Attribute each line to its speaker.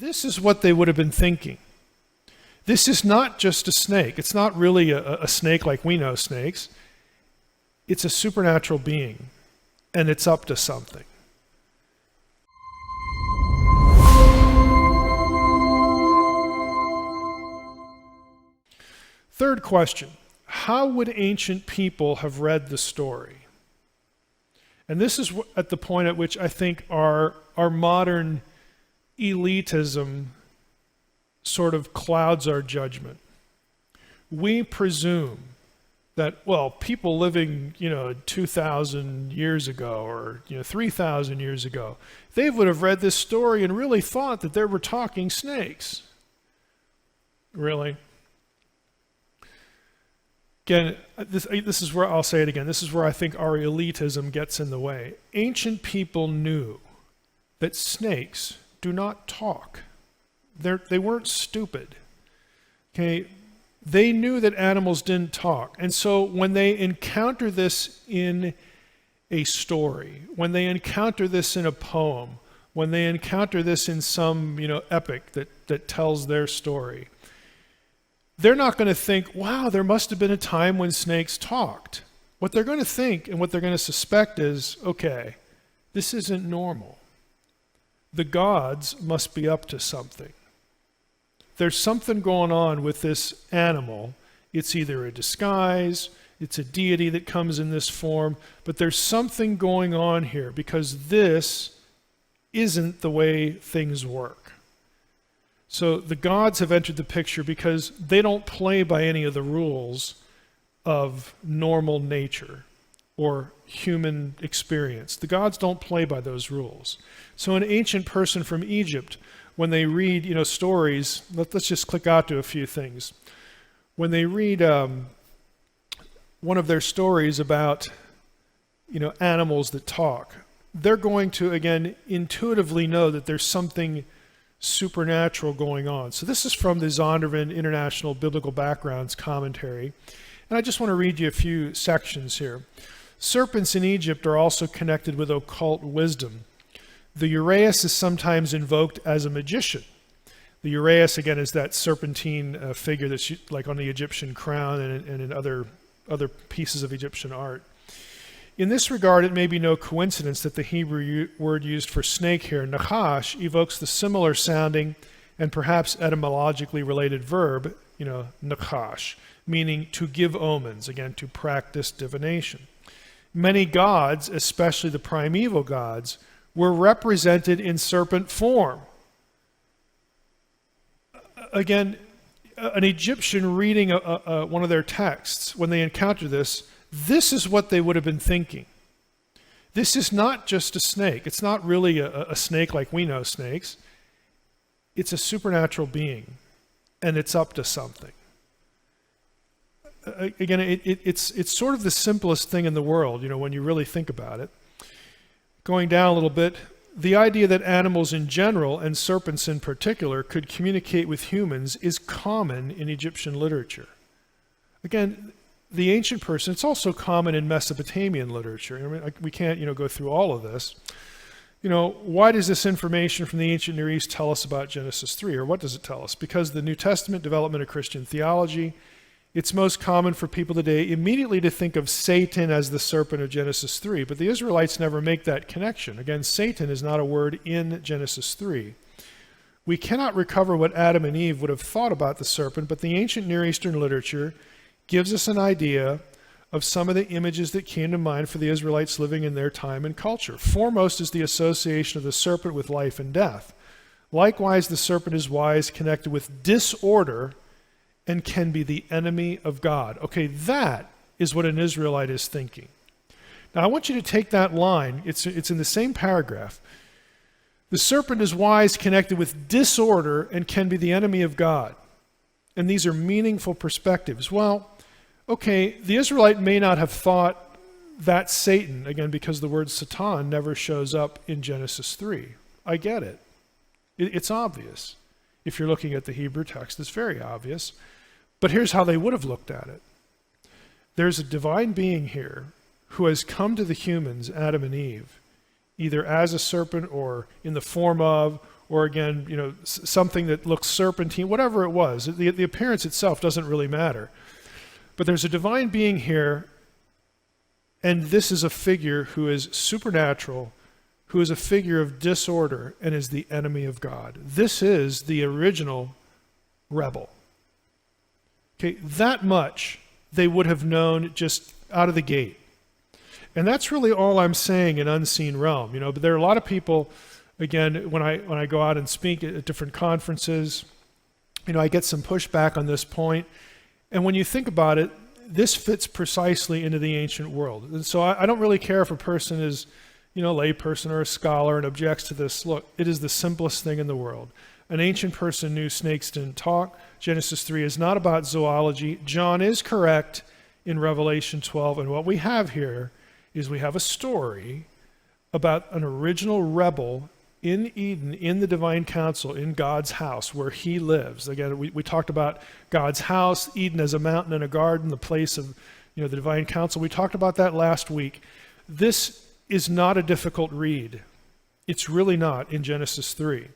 Speaker 1: This is what they would have been thinking. This is not just a snake. It's not really a snake like we know snakes. It's a supernatural being, and it's up to something. Third question, how would ancient people have read the story? And this is at the point at which I think our modern elitism sort of clouds our judgment. We presume that, well, people living, 2,000 years ago or 3,000 years ago, they would have read this story and really thought that they were talking snakes. Really? Again, this is where I'll say it again. This is where I think our elitism gets in the way. Ancient people knew that snakes do not talk. They weren't stupid. Okay, they knew that animals didn't talk, and so when they encounter this in a story, when they encounter this in a poem, when they encounter this in some epic that tells their story, they're not going to think, wow, there must have been a time when snakes talked. What they're going to think and what they're going to suspect is, okay, this isn't normal. The gods must be up to something. There's something going on with this animal. It's either a disguise, it's a deity that comes in this form, but there's something going on here because this isn't the way things work. So the gods have entered the picture because they don't play by any of the rules of normal nature or human experience. The gods don't play by those rules. So an ancient person from Egypt, when they read stories, let's just click out to a few things. When they read one of their stories about animals that talk, they're going to, again, intuitively know that there's something supernatural going on. So this is from the Zondervan International Biblical Backgrounds commentary. And I just want to read you a few sections here. Serpents in Egypt are also connected with occult wisdom. The uraeus is sometimes invoked as a magician. The uraeus, again, is that serpentine figure that's like on the Egyptian crown and in other pieces of Egyptian art. In this regard, it may be no coincidence that the Hebrew word used for snake here, nachash, evokes the similar sounding and perhaps etymologically related verb, nachash, meaning to give omens, again, to practice divination. Many gods, especially the primeval gods, were represented in serpent form. Again, an Egyptian reading one of their texts, when they encounter this is what they would have been thinking. This is not just a snake. It's not really a snake like we know snakes. It's a supernatural being, and it's up to something. Again, it's sort of the simplest thing in the world, when you really think about it. Going down a little bit, the idea that animals in general, and serpents in particular, could communicate with humans is common in Egyptian literature. Again, the ancient person, it's also common in Mesopotamian literature. I mean, we can't, go through all of this. Why does this information from the ancient Near East tell us about Genesis 3, or what does it tell us? Because the New Testament development of Christian theology, it's most common for people today immediately to think of Satan as the serpent of Genesis 3, but the Israelites never make that connection. Again, Satan is not a word in Genesis 3. We cannot recover what Adam and Eve would have thought about the serpent, but the ancient Near Eastern literature gives us an idea of some of the images that came to mind for the Israelites living in their time and culture. Foremost is the association of the serpent with life and death. Likewise, the serpent is wise, connected with disorder, and can be the enemy of God. Okay, that is what an Israelite is thinking. Now, I want you to take that line. It's in the same paragraph. The serpent is wise, connected with disorder, and can be the enemy of God. And these are meaningful perspectives. Well, okay, the Israelite may not have thought that's Satan, again, because the word Satan never shows up in Genesis 3. I get it. It's obvious. If you're looking at the Hebrew text, it's very obvious. But here's how they would have looked at it. There's a divine being here who has come to the humans, Adam and Eve, either as a serpent or in the form of, or again, something that looks serpentine, whatever it was. The appearance itself doesn't really matter. But there's a divine being here, and this is a figure who is supernatural, who is a figure of disorder and is the enemy of God. This is the original rebel. Okay, that much they would have known just out of the gate. And that's really all I'm saying in unseen realm. But there are a lot of people, again, when I go out and speak at different conferences, I get some pushback on this point. And when you think about it, this fits precisely into the ancient world. And so I don't really care if a person is, a lay person or a scholar and objects to this. Look, it is the simplest thing in the world. An ancient person knew snakes didn't talk. Genesis 3 is not about zoology. John is correct in Revelation 12. And what we have here is we have a story about an original rebel in Eden, in the divine council, in God's house where he lives. Again, we talked about God's house, Eden as a mountain and a garden, the place of the divine council. We talked about that last week. This is not a difficult read. It's really not in Genesis 3.